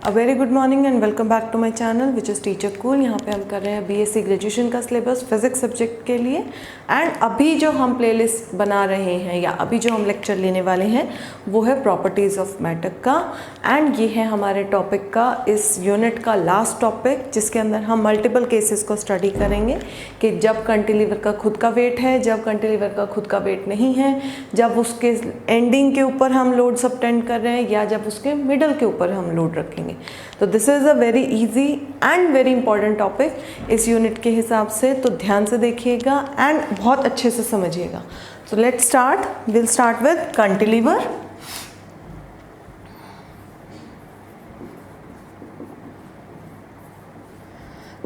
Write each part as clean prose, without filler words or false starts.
A very good morning and welcome back to my channel which is Teacher Cool. यहाँ पे हम कर रहे हैं बीएससी ग्रेजुएशन का सिलेबस फिजिक्स सब्जेक्ट के लिए। एंड अभी जो हम प्लेलिस्ट बना रहे हैं या अभी जो हम लेक्चर लेने वाले हैं वो है प्रॉपर्टीज़ ऑफ मैटर का। एंड ये है हमारे टॉपिक का इस यूनिट का लास्ट टॉपिक, जिसके अंदर हम मल्टीपल केसेस को स्टडी करेंगे कि जब कैंटिलीवर का खुद का वेट है, जब कैंटिलीवर का खुद का वेट नहीं है, जब उसके एंडिंग के ऊपर हम लोड सबटेंड कर रहे हैं या जब उसके मिडल के ऊपर हम लोड रखेंगे। तो this is a very easy and very important topic इस यूनिट के हिसाब से, तो ध्यान से देखिएगा एंड बहुत अच्छे से समझिएगा। So let's start. Will start with cantilever.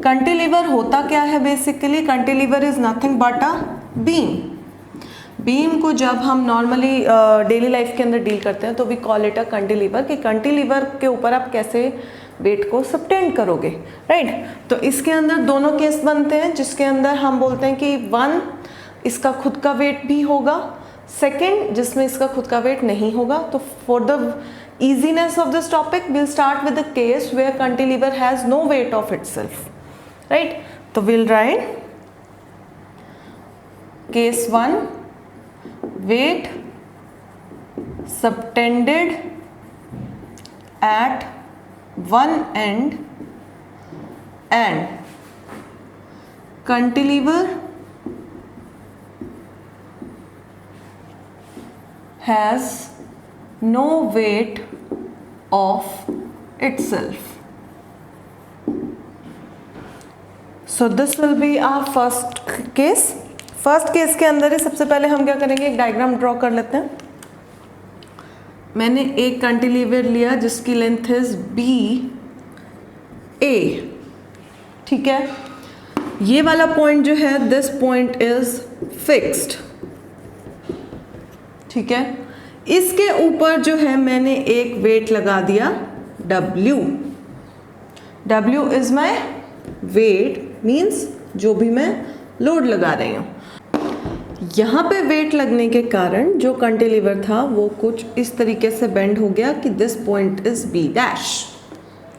Cantilever होता क्या है basically? Cantilever is nothing but a beam. Beam को जब हम नॉर्मली डेली लाइफ के अंदर डील करते हैं तो we call it a cantilever, कि कैंटिलीवर के ऊपर आप कैसे वेट को सबटेंड करोगे, राइट। तो इसके अंदर दोनों केस बनते हैं, जिसके अंदर हम बोलते हैं कि वन, इसका खुद का वेट भी होगा, सेकेंड जिसमें इसका खुद का वेट नहीं होगा। तो for the easiness of this topic we'll start with the case where cantilever has no weight of itself, right? So we'll write case 1, weight subtended at one end and cantilever has no weight of itself. So this will be our first case. First case के अंदर ही सबसे पहले हम क्या करेंगे, एक diagram draw कर लेते हैं। मैंने एक कैंटिलीवर लिया जिसकी लेंथ इज बी ए, ठीक है। ये वाला पॉइंट जो है, दिस पॉइंट इज फिक्स्ड, ठीक है। इसके ऊपर जो है मैंने एक वेट लगा दिया W। W is my weight, means जो भी मैं लोड लगा रही हूँ। यहाँ पे वेट लगने के कारण जो कैंटिलीवर था वो कुछ इस तरीके से बेंड हो गया कि this point is B dash,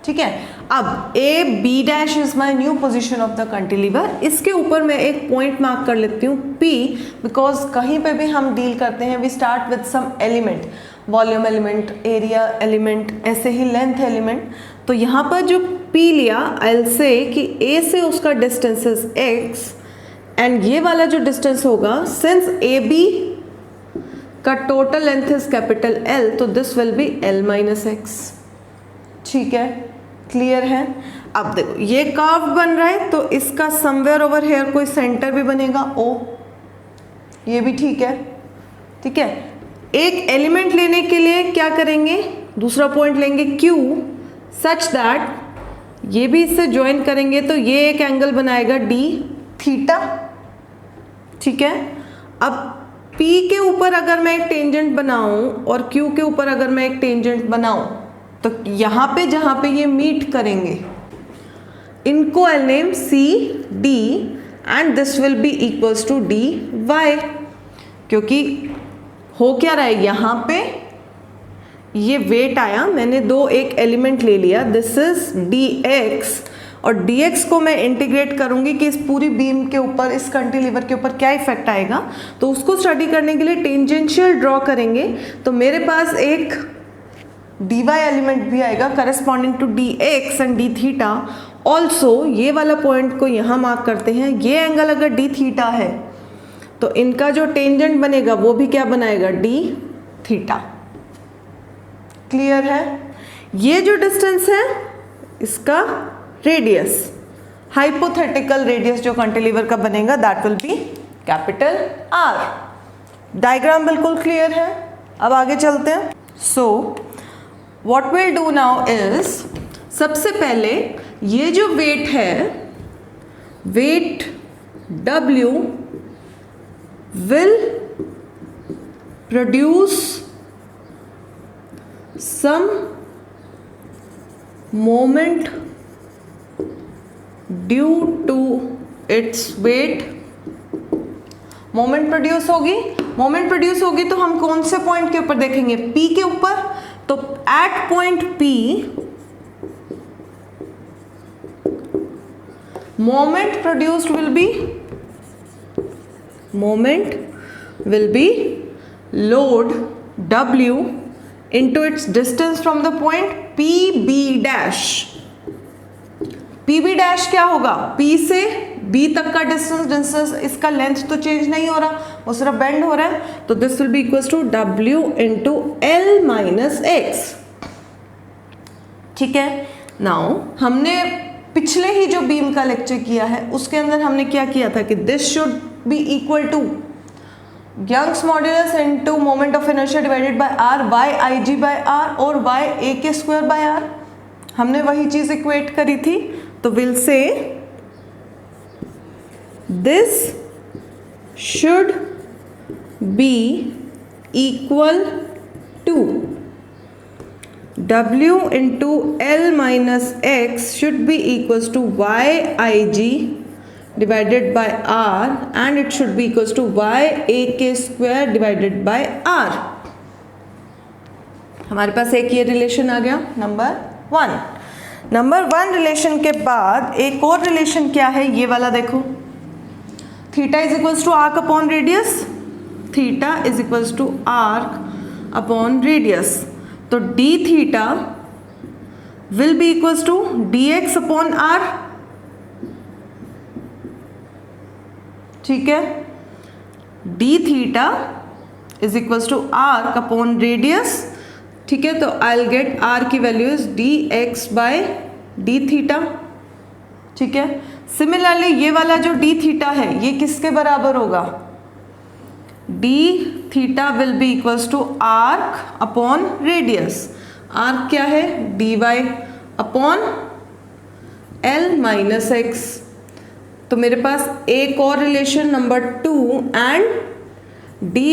ठीक है। अब A B dash is my new position of the cantilever. इसके ऊपर मैं एक पॉइंट मार्क कर लेती हूँ P, बिकॉज कहीं पे भी हम डील करते हैं we start with some element, volume element, area element, ऐसे ही लेंथ एलिमेंट। तो यहाँ पर जो P लिया, आई विल से कि A से उसका डिस्टेंस इज X एंड ये वाला जो डिस्टेंस होगा, सिंस AB का total length is capital L, तो this will B L minus X, ठीक है। क्लियर है? अब देखो ये कर्व बन रहा है तो इसका समवेयर ओवर हेयर कोई सेंटर भी बनेगा O, ये भी ठीक है, ठीक है। एक एलिमेंट लेने के लिए क्या करेंगे, दूसरा पॉइंट लेंगे Q, सच दैट ये भी इससे ज्वाइन करेंगे तो ये एक एंगल बनाएगा D थीटा, ठीक है। अब P के ऊपर अगर मैं एक टेंजेंट बनाऊं और Q के ऊपर अगर मैं एक टेंजेंट बनाऊं तो यहाँ पे जहाँ पे ये मीट करेंगे इनको I name C D and this will be equals to D Y, क्योंकि हो क्या रहा है, यहाँ पे ये वेट आया, मैंने एक एलिमेंट ले लिया, दिस इज dx, और dx को मैं इंटीग्रेट करूंगी कि इस पूरी बीम के ऊपर, इस कैंटिलीवर के ऊपर क्या इफेक्ट आएगा। तो उसको स्टडी करने के लिए टेंजेंशियल ड्रॉ करेंगे, तो मेरे पास एक dy एलिमेंट भी आएगा corresponding to dx and d theta. Also ये वाला पॉइंट को यहाँ मार्क करते हैं, ये एंगल अगर d थीटा है तो इनका जो टेंजेंट बनेगा वो भी क्या बनाएगा, d थीटा। क्लियर है? ये जो डिस्टेंस है इसका रेडियस, हाइपोथेटिकल रेडियस जो कैंटिलीवर का बनेगा that will be capital R। Diagram बिल्कुल क्लियर है? अब आगे चलते हैं। So what will do now is, सबसे पहले ये जो वेट है, weight W will produce some moment due to its weight। Moment produce होगी, मोमेंट प्रोड्यूस होगी तो हम कौन से पॉइंट के ऊपर देखेंगे, P के ऊपर। तो at point P moment produced will be load W into its distance from the point PB dash. PB dash क्या होगा? P से B तक का डिस्टेंस, इसका लेंथ तो चेंज नहीं हो रहा, वो सिर्फ बेंड हो रहा है, तो this will be equals to W into L minus X. ठीक है. नाउ हमने पिछले ही जो बीम का लेक्चर किया है उसके अंदर हमने क्या किया था कि this should be equal to Young's modulus into moment of inertia divided by r, y ig by r और y a के स्क्वायर बाय r. हमने वही चीज इक्वेट करी थी. तो will say this should be equal to W into L minus X should be equals to YIG divided by R and it should be equals to YAK square divided by R. हमारे पास एक ये relation आ गया number 1. Number 1 relation के बाद एक और relation क्या है, ये वाला देखो. Theta is equals to arc upon radius. Theta is equals to arc upon radius. तो d theta will be equals to dx upon r. ठीक है. d theta is equals to arc upon radius. ठीक है. तो I will get r की value is dx by d theta. ठीक है. Similarly ये वाला जो d थीटा है ये किसके बराबर होगा? d theta will be equals to arc upon radius. Arc क्या है? dy upon l minus X. तो मेरे पास एक और relation number 2 and dy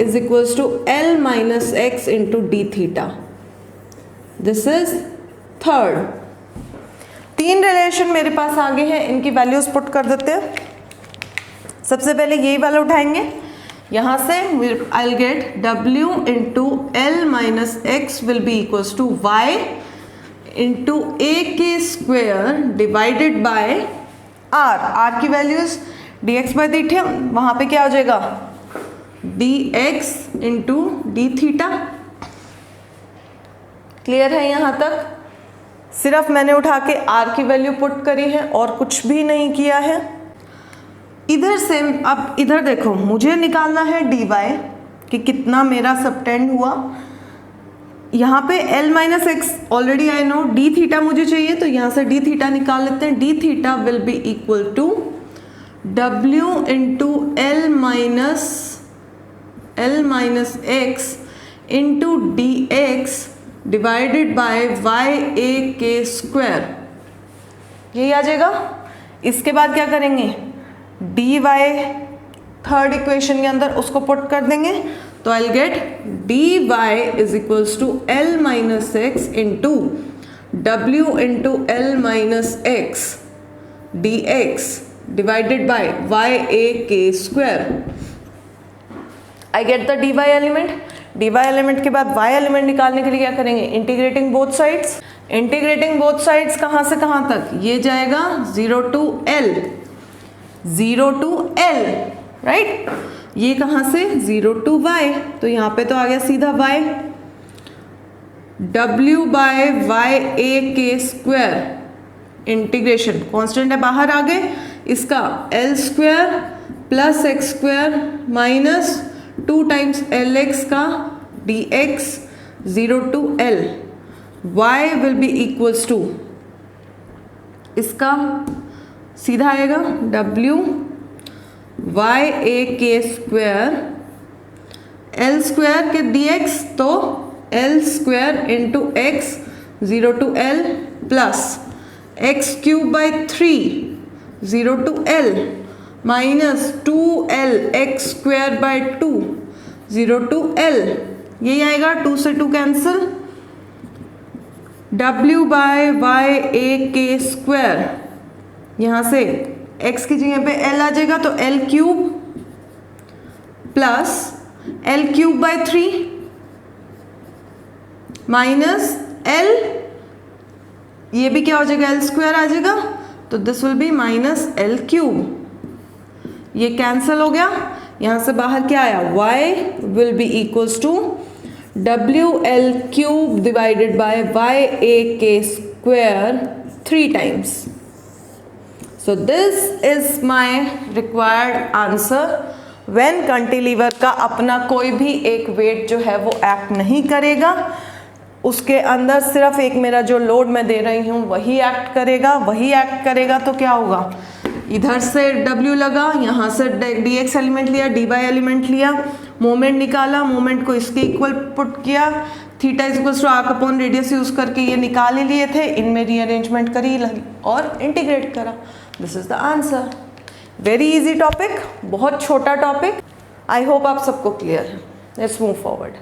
is equals to l minus X into D theta. This is third. 3 relation मेरे पास आगे हैं, इनकी वैल्यूज पुट कर देते हैं. सबसे पहले यही वाला उठाएंगे. यहाँ से I will get W into L minus x will be equals to Y into A के square divided by R. R की वैल्यूज dx बाई थीटा, वहाँ पे क्या हो जाएगा? dx into D theta. Clear है यहाँ तक? सिर्फ मैंने उठा के R की वैल्यू पुट करी है और कुछ भी नहीं किया है. इधर से अब इधर देखो, मुझे निकालना है dy कि कितना मेरा सबटेंड हुआ. यहाँ पे l minus x already I know, d theta मुझे चाहिए तो यहाँ से d थीटा निकाल लेते हैं. d theta will be equal to w into l minus X into D X divided by YA के स्क्वायर. यही आ जाएगा. इसके बाद क्या करेंगे? dy थर्ड इक्वेशन के अंदर उसको पुट कर देंगे. तो I will get dy is equals to l minus X into w into l minus X dx divided by YA के square. I get the dy element. dy element के बाद y element निकालने के लिए क्या करेंगे? Integrating both sides. Integrating both sides कहाँ से कहाँ तक? ये जाएगा 0 टू L, राइट. ये कहाँ से? 0 टू y. तो यहाँ पे तो आ गया सीधा y. w बाय YA के स्क्वायर इंटीग्रेशन कॉन्स्टेंट है, बाहर आ गए. इसका l square plus X square minus 2 times lx का dx 0 to L. y will be equals to, इसका सीधा आएगा w YA के स्क्वायर l स्क्वायर के dx, तो l square into X 0 to L plus X cube by 3 0 to L minus 2L X square by 2 0 to L. यही आएगा. 2 से 2 cancel. w by YA के स्क्वायर, यहाँ से x की जगह पे l आ जाएगा तो l cube plus l cube by 3 minus l, ये भी क्या हो जाएगा? l स्क्वायर आ जाएगा तो this will be minus L cube, ये कैंसिल हो गया, यहाँ से बाहर क्या आया, y will be equals to W L cube divided by Y A के square 3 times. So this is my required answer. When cantilever का अपना कोई भी एक वेट जो है वो एक्ट नहीं करेगा, उसके अंदर सिर्फ एक मेरा जो लोड मैं दे रही हूँ वही एक्ट करेगा. वही एक्ट करेगा तो क्या होगा, इधर से W लगा, यहाँ से dx एलिमेंट लिया, dy एलिमेंट लिया, मोमेंट निकाला, मोमेंट को इसके इक्वल पुट किया, theta is equals to arc upon radius use करके ये निकाल ही लिए थे, इनमें रीअरेंजमेंट करी और इंटीग्रेट करा. This is the answer. Very easy topic, बहुत छोटा टॉपिक. आई होप आप सबको क्लियर है. Let's move forward.